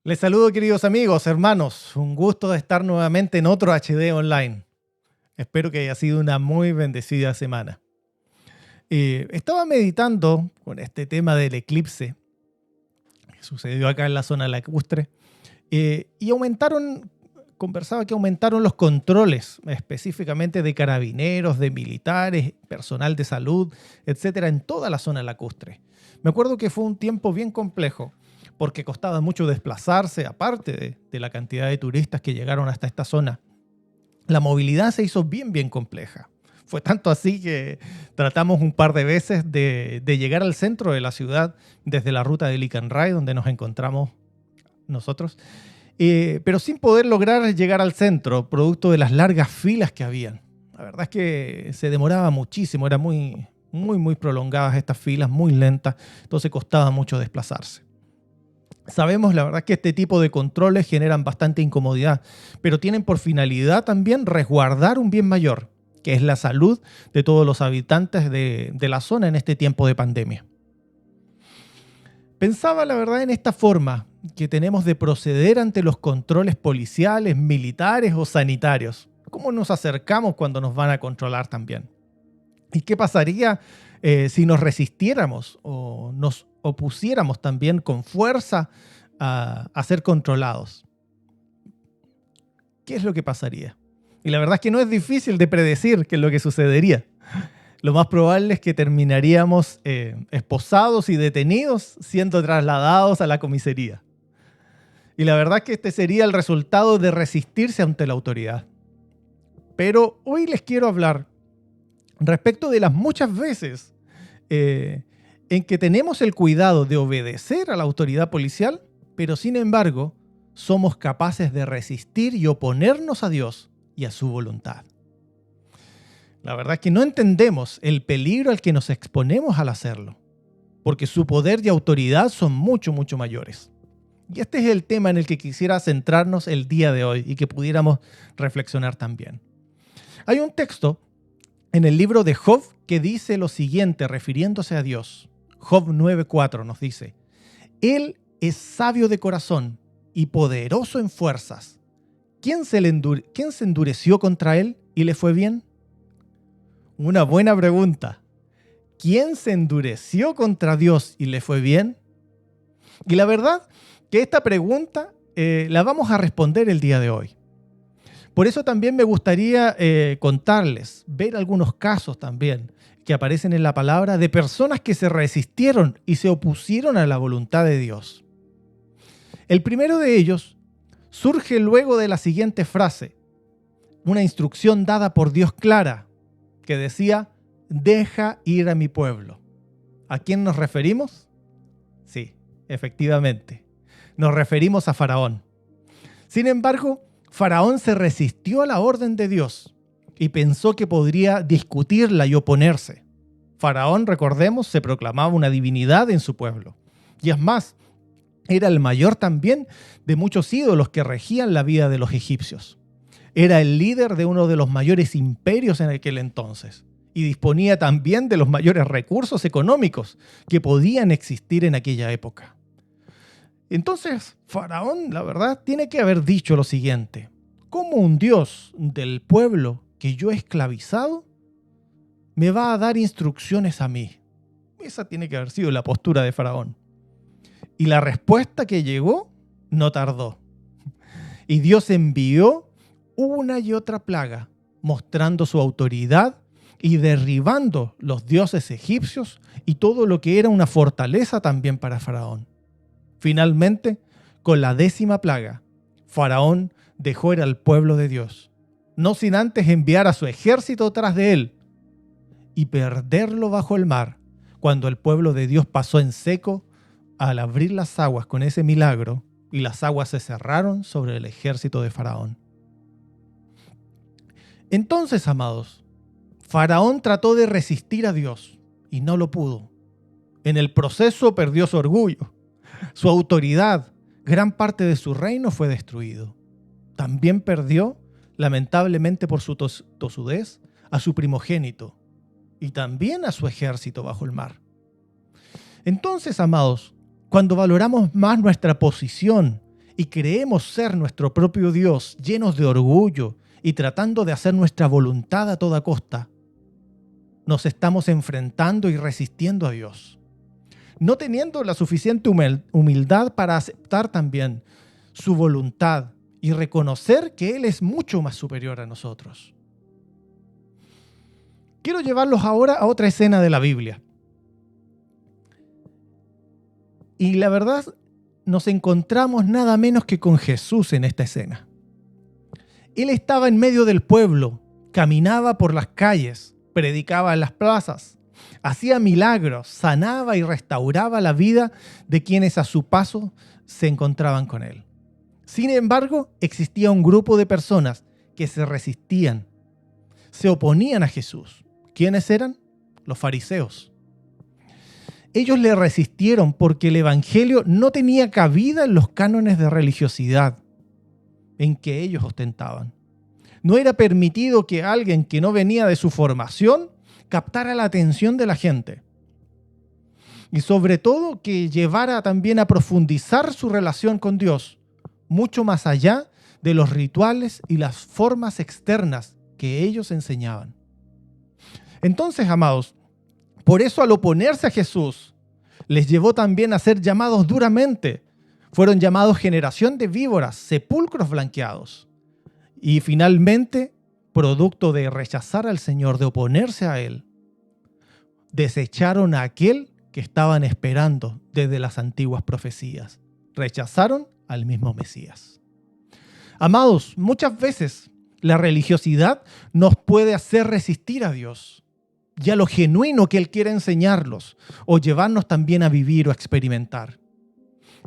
Les saludo, queridos amigos, hermanos. Un gusto de estar nuevamente en otro HD Online. Espero que haya sido una muy bendecida semana. Estaba meditando con este tema del eclipse que sucedió acá en la zona lacustre y conversaba que aumentaron los controles, específicamente de carabineros, de militares, personal de salud, etcétera, en toda la zona lacustre. Me acuerdo que fue un tiempo bien complejo, porque costaba mucho desplazarse, aparte de la cantidad de turistas que llegaron hasta esta zona. La movilidad se hizo bien compleja. Fue tanto así que tratamos un par de veces de llegar al centro de la ciudad desde la ruta de Licanray, donde nos encontramos nosotros, pero sin poder lograr llegar al centro, producto de las largas filas que habían. La verdad es que se demoraba muchísimo, eran muy prolongadas estas filas, muy lentas, entonces costaba mucho desplazarse. Sabemos, la verdad, que este tipo de controles generan bastante incomodidad, pero tienen por finalidad también resguardar un bien mayor, que es la salud de todos los habitantes de la zona en este tiempo de pandemia. Pensaba, la verdad, en esta forma que tenemos de proceder ante los controles policiales, militares o sanitarios. ¿Cómo nos acercamos cuando nos van a controlar también? ¿Y qué pasaría si nos resistiéramos o nos opusiéramos también con fuerza a ser controlados? ¿Qué es lo que pasaría? Y la verdad es que no es difícil de predecir qué es lo que sucedería. Lo más probable es que terminaríamos esposados y detenidos, siendo trasladados a la comisaría. Y la verdad es que este sería el resultado de resistirse ante la autoridad. Pero hoy les quiero hablar respecto de las muchas veces en que tenemos el cuidado de obedecer a la autoridad policial, pero sin embargo somos capaces de resistir y oponernos a Dios y a su voluntad. La verdad es que no entendemos el peligro al que nos exponemos al hacerlo, porque su poder y autoridad son mucho mayores. Y este es el tema en el que quisiera centrarnos el día de hoy y que pudiéramos reflexionar también. Hay un texto en el libro de Job que dice lo siguiente, refiriéndose a Dios. Job 9:4 nos dice: Él es sabio de corazón y poderoso en fuerzas. ¿Quién se endureció contra él y le fue bien? Una buena pregunta. ¿Quién se endureció contra Dios y le fue bien? Y la verdad que esta pregunta la vamos a responder el día de hoy. Por eso también me gustaría contarles, ver algunos casos también que aparecen en la palabra de personas que se resistieron y se opusieron a la voluntad de Dios. El primero de ellos surge luego de la siguiente frase, una instrucción dada por Dios clara, que decía: deja ir a mi pueblo. ¿A quién nos referimos? Sí, efectivamente, nos referimos a Faraón. Sin embargo, Faraón se resistió a la orden de Dios y pensó que podría discutirla y oponerse. Faraón, recordemos, se proclamaba una divinidad en su pueblo. Y es más, era el mayor también de muchos ídolos que regían la vida de los egipcios. Era el líder de uno de los mayores imperios en aquel entonces y disponía también de los mayores recursos económicos que podían existir en aquella época. Entonces, Faraón, la verdad, tiene que haber dicho lo siguiente: ¿cómo un Dios del pueblo que yo he esclavizado me va a dar instrucciones a mí? Esa tiene que haber sido la postura de Faraón. Y la respuesta que llegó no tardó. Y Dios envió una y otra plaga, mostrando su autoridad y derribando los dioses egipcios y todo lo que era una fortaleza también para Faraón. Finalmente, con la 10ª plaga, Faraón dejó ir al pueblo de Dios, no sin antes enviar a su ejército tras de él y perderlo bajo el mar, cuando el pueblo de Dios pasó en seco al abrir las aguas con ese milagro y las aguas se cerraron sobre el ejército de Faraón. Entonces, amados, Faraón trató de resistir a Dios y no lo pudo. En el proceso perdió su orgullo, su autoridad, gran parte de su reino fue destruido. También perdió, lamentablemente por su tosudez, a su primogénito y también a su ejército bajo el mar. Entonces, amados, cuando valoramos más nuestra posición y creemos ser nuestro propio Dios, llenos de orgullo y tratando de hacer nuestra voluntad a toda costa, nos estamos enfrentando y resistiendo a Dios, no teniendo la suficiente humildad para aceptar también su voluntad y reconocer que Él es mucho más superior a nosotros. Quiero llevarlos ahora a otra escena de la Biblia. Y la verdad, nos encontramos nada menos que con Jesús en esta escena. Él estaba en medio del pueblo, caminaba por las calles, predicaba en las plazas, hacía milagros, sanaba y restauraba la vida de quienes a su paso se encontraban con Él. Sin embargo, existía un grupo de personas que se resistían, se oponían a Jesús. ¿Quiénes eran? Los fariseos. Ellos le resistieron porque el evangelio no tenía cabida en los cánones de religiosidad en que ellos ostentaban. No era permitido que alguien que no venía de su formación captara la atención de la gente. Y sobre todo que llevara también a profundizar su relación con Dios, mucho más allá de los rituales y las formas externas que ellos enseñaban. Entonces, amados, por eso al oponerse a Jesús, les llevó también a ser llamados duramente. Fueron llamados generación de víboras, sepulcros blanqueados. Y finalmente, producto de rechazar al Señor, de oponerse a Él, desecharon a aquel que estaban esperando desde las antiguas profecías. Rechazaron al mismo Mesías. Amados, muchas veces la religiosidad nos puede hacer resistir a Dios y a lo genuino que Él quiere enseñarlos o llevarnos también a vivir o a experimentar.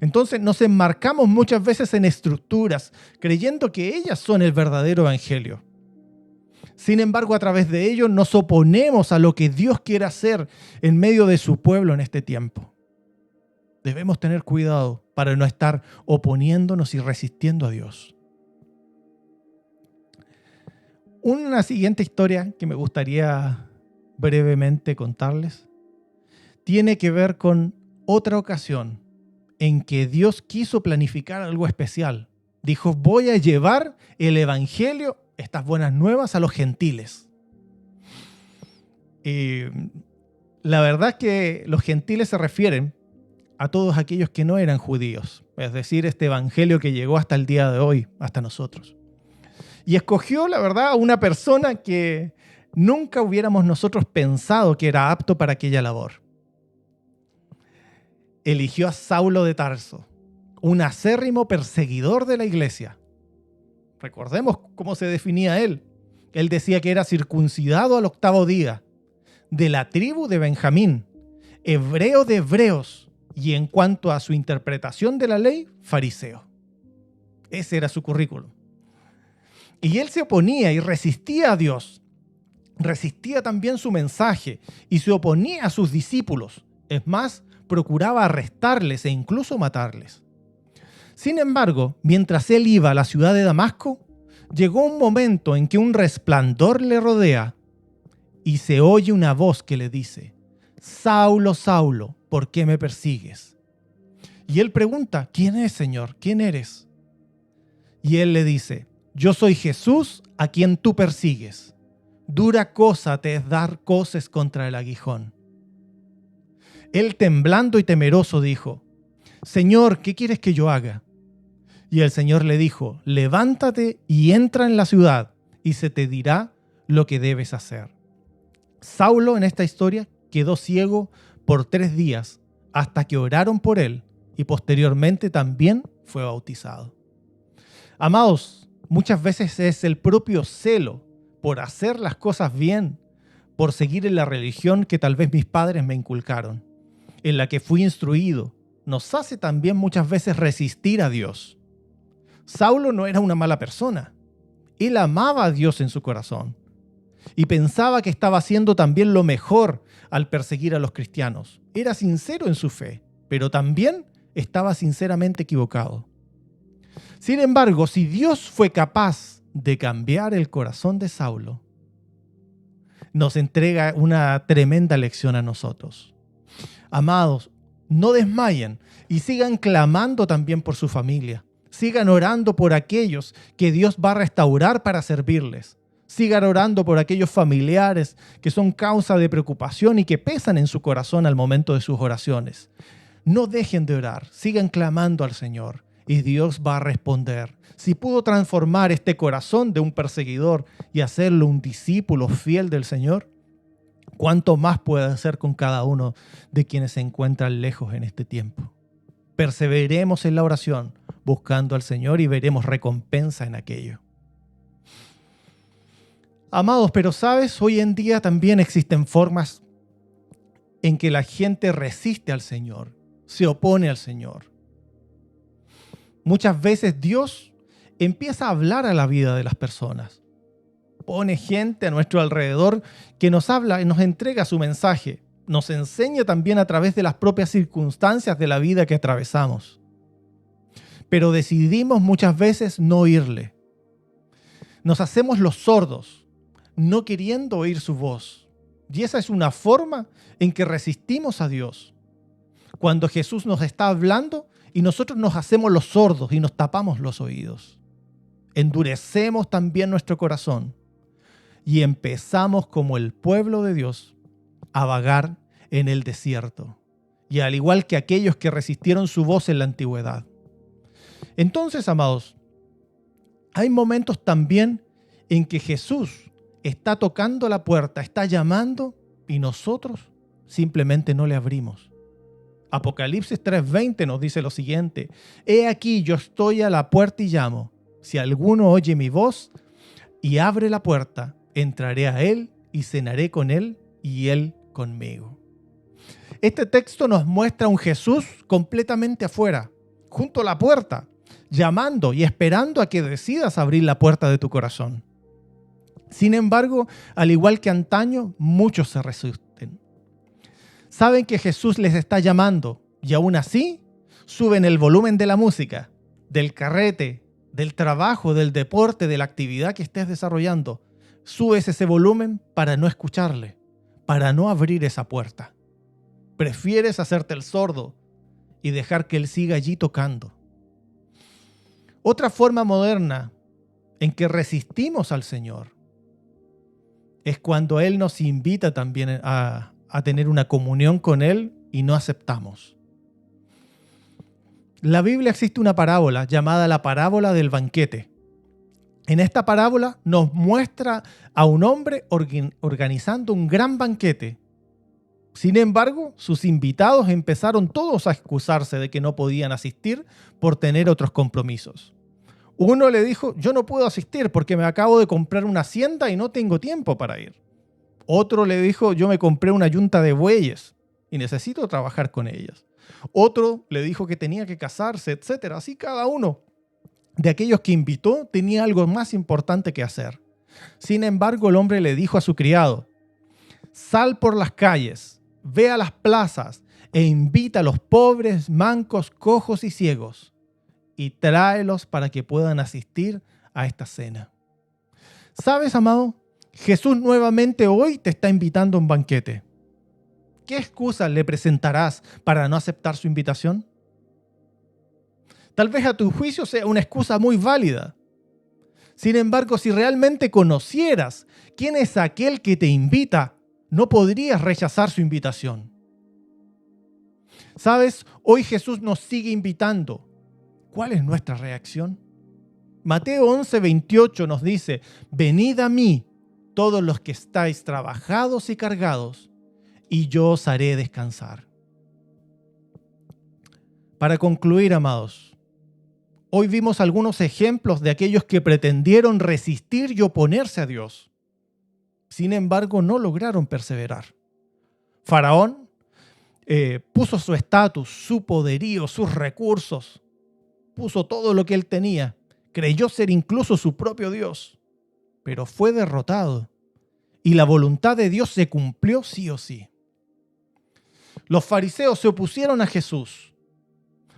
Entonces nos enmarcamos muchas veces en estructuras, creyendo que ellas son el verdadero evangelio. Sin embargo, a través de ello nos oponemos a lo que Dios quiere hacer en medio de su pueblo en este tiempo. Debemos tener cuidado para no estar oponiéndonos y resistiendo a Dios. Una siguiente historia que me gustaría brevemente contarles tiene que ver con otra ocasión en que Dios quiso planificar algo especial. Dijo, voy a llevar el evangelio, estas buenas nuevas, a los gentiles. La verdad es que los gentiles se refieren a todos aquellos que no eran judíos, es decir, este evangelio que llegó hasta el día de hoy, hasta nosotros. Y escogió, la verdad, a una persona que nunca hubiéramos nosotros pensado que era apto para aquella labor. Eligió a Saulo de Tarso, un acérrimo perseguidor de la iglesia. Recordemos cómo se definía él. Él decía que era circuncidado al 8º día, de la tribu de Benjamín, hebreo de hebreos, y en cuanto a su interpretación de la ley, fariseo. Ese era su currículum. Y él se oponía y resistía a Dios. Resistía también su mensaje y se oponía a sus discípulos. Es más, procuraba arrestarles e incluso matarles. Sin embargo, mientras él iba a la ciudad de Damasco, llegó un momento en que un resplandor le rodea y se oye una voz que le dice, Saulo, Saulo, ¿por qué me persigues? Y él pregunta, ¿quién es, Señor? ¿Quién eres? Y él le dice, yo soy Jesús a quien tú persigues. Dura cosa te es dar coces contra el aguijón. Él, temblando y temeroso, dijo, Señor, ¿qué quieres que yo haga? Y el Señor le dijo, levántate y entra en la ciudad, y se te dirá lo que debes hacer. Saulo, en esta historia, quedó ciego por 3 días, hasta que oraron por él, y posteriormente también fue bautizado. Amados, muchas veces es el propio celo por hacer las cosas bien, por seguir en la religión que tal vez mis padres me inculcaron, en la que fui instruido, nos hace también muchas veces resistir a Dios. Saulo no era una mala persona. Él amaba a Dios en su corazón y pensaba que estaba haciendo también lo mejor al perseguir a los cristianos. Era sincero en su fe, pero también estaba sinceramente equivocado. Sin embargo, si Dios fue capaz de cambiar el corazón de Saulo, nos entrega una tremenda lección a nosotros. Amados, no desmayen y sigan clamando también por su familia. Sigan orando por aquellos que Dios va a restaurar para servirles. Sigan orando por aquellos familiares que son causa de preocupación y que pesan en su corazón al momento de sus oraciones. No dejen de orar, sigan clamando al Señor y Dios va a responder. Si pudo transformar este corazón de un perseguidor y hacerlo un discípulo fiel del Señor, ¿cuánto más puede hacer con cada uno de quienes se encuentran lejos en este tiempo? Perseveremos en la oración, buscando al Señor y veremos recompensa en aquello. Amados, pero sabes, hoy en día también existen formas en que la gente resiste al Señor, se opone al Señor. Muchas veces Dios empieza a hablar a la vida de las personas. Pone gente a nuestro alrededor que nos habla y nos entrega su mensaje. Nos enseña también a través de las propias circunstancias de la vida que atravesamos. Pero decidimos muchas veces no oírle. Nos hacemos los sordos, no queriendo oír su voz. Y esa es una forma en que resistimos a Dios. Cuando Jesús nos está hablando y nosotros nos hacemos los sordos y nos tapamos los oídos. Endurecemos también nuestro corazón y empezamos como el pueblo de Dios a vagar en el desierto. Y al igual que aquellos que resistieron su voz en la antigüedad. Entonces, amados, hay momentos también en que Jesús está tocando la puerta, está llamando y nosotros simplemente no le abrimos. Apocalipsis 3:20 nos dice lo siguiente: He aquí, yo estoy a la puerta y llamo. Si alguno oye mi voz y abre la puerta, entraré a él y cenaré con él y él conmigo. Este texto nos muestra a un Jesús completamente afuera, junto a la puerta, llamando y esperando a que decidas abrir la puerta de tu corazón. Sin embargo, al igual que antaño, muchos se resisten. Saben que Jesús les está llamando y aún así suben el volumen de la música, del carrete, del trabajo, del deporte, de la actividad que estés desarrollando. Subes ese volumen para no escucharle, para no abrir esa puerta. Prefieres hacerte el sordo y dejar que Él siga allí tocando. Otra forma moderna en que resistimos al Señor es cuando Él nos invita también a tener una comunión con Él y no aceptamos. En la Biblia existe una parábola llamada la parábola del banquete. En esta parábola nos muestra a un hombre organizando un gran banquete. Sin embargo, sus invitados empezaron todos a excusarse de que no podían asistir por tener otros compromisos. Uno le dijo: yo no puedo asistir porque me acabo de comprar una hacienda y no tengo tiempo para ir. Otro le dijo: yo me compré una yunta de bueyes y necesito trabajar con ellas. Otro le dijo que tenía que casarse, etc. Así cada uno de aquellos que invitó tenía algo más importante que hacer. Sin embargo, el hombre le dijo a su criado: sal por las calles, ve a las plazas e invita a los pobres, mancos, cojos y ciegos y tráelos para que puedan asistir a esta cena. ¿Sabes, amado? Jesús nuevamente hoy te está invitando a un banquete. ¿Qué excusas le presentarás para no aceptar su invitación? Tal vez a tu juicio sea una excusa muy válida. Sin embargo, si realmente conocieras quién es aquel que te invita, no podrías rechazar su invitación. ¿Sabes? Hoy Jesús nos sigue invitando. ¿Cuál es nuestra reacción? Mateo 11:28 nos dice: venid a mí, todos los que estáis trabajados y cargados, y yo os haré descansar. Para concluir, amados, hoy vimos algunos ejemplos de aquellos que pretendieron resistir y oponerse a Dios. Sin embargo, no lograron perseverar. Faraón puso su estatus, su poderío, sus recursos, puso todo lo que él tenía, creyó ser incluso su propio Dios, pero fue derrotado y la voluntad de Dios se cumplió sí o sí. Los fariseos se opusieron a Jesús,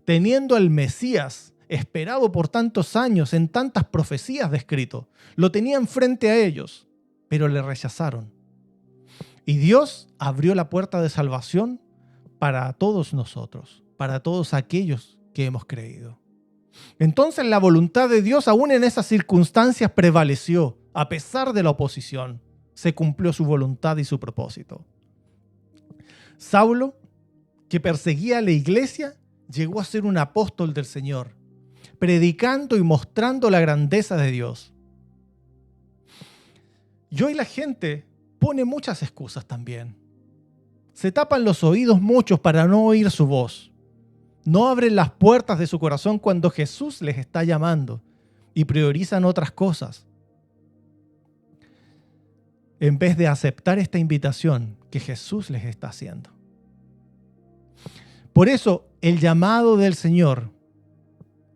teniendo al Mesías esperado por tantos años en tantas profecías descrito. Lo tenían frente a ellos, pero le rechazaron. Y Dios abrió la puerta de salvación para todos nosotros, para todos aquellos que hemos creído. Entonces la voluntad de Dios, aún en esas circunstancias, prevaleció. A pesar de la oposición, se cumplió su voluntad y su propósito. Saulo, que perseguía a la iglesia, llegó a ser un apóstol del Señor, predicando y mostrando la grandeza de Dios. Y hoy la gente pone muchas excusas también. Se tapan los oídos muchos para no oír su voz. No abren las puertas de su corazón cuando Jesús les está llamando y priorizan otras cosas, en vez de aceptar esta invitación que Jesús les está haciendo. Por eso el llamado del Señor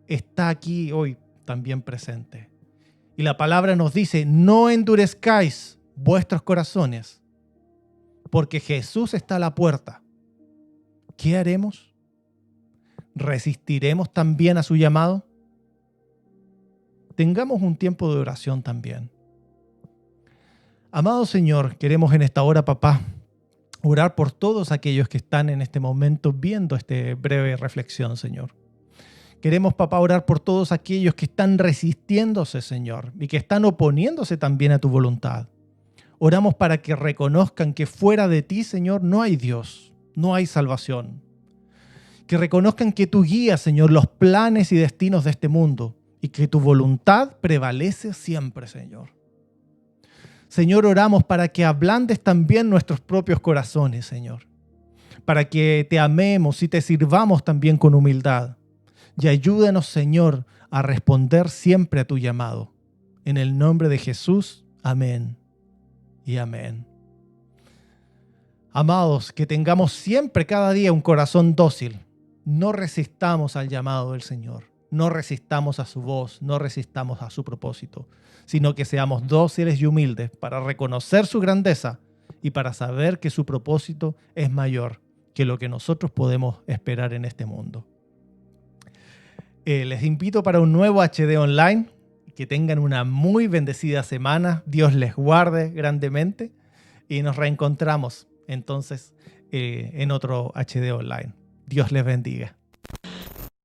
está aquí hoy también presente. Y la palabra nos dice, no endurezcáis vuestros corazones, porque Jesús está a la puerta. ¿Qué haremos? ¿Resistiremos también a su llamado? Tengamos un tiempo de oración también. Amado Señor, queremos en esta hora, papá, orar por todos aquellos que están en este momento viendo esta breve reflexión, Señor. Queremos, papá, orar por todos aquellos que están resistiéndose, Señor, y que están oponiéndose también a tu voluntad. Oramos para que reconozcan que fuera de ti, Señor, no hay Dios, no hay salvación. Que reconozcan que tú guías, Señor, los planes y destinos de este mundo y que tu voluntad prevalece siempre, Señor. Señor, oramos para que ablandes también nuestros propios corazones, Señor, para que te amemos y te sirvamos también con humildad. Y ayúdanos, Señor, a responder siempre a tu llamado. En el nombre de Jesús, amén y amén. Amados, que tengamos siempre, cada día, un corazón dócil. No resistamos al llamado del Señor. No resistamos a su voz, no resistamos a su propósito, sino que seamos dóciles y humildes para reconocer su grandeza y para saber que su propósito es mayor que lo que nosotros podemos esperar en este mundo. Les invito para un nuevo HD Online. Que tengan una muy bendecida semana. Dios les guarde grandemente. Y nos reencontramos entonces en otro HD Online. Dios les bendiga.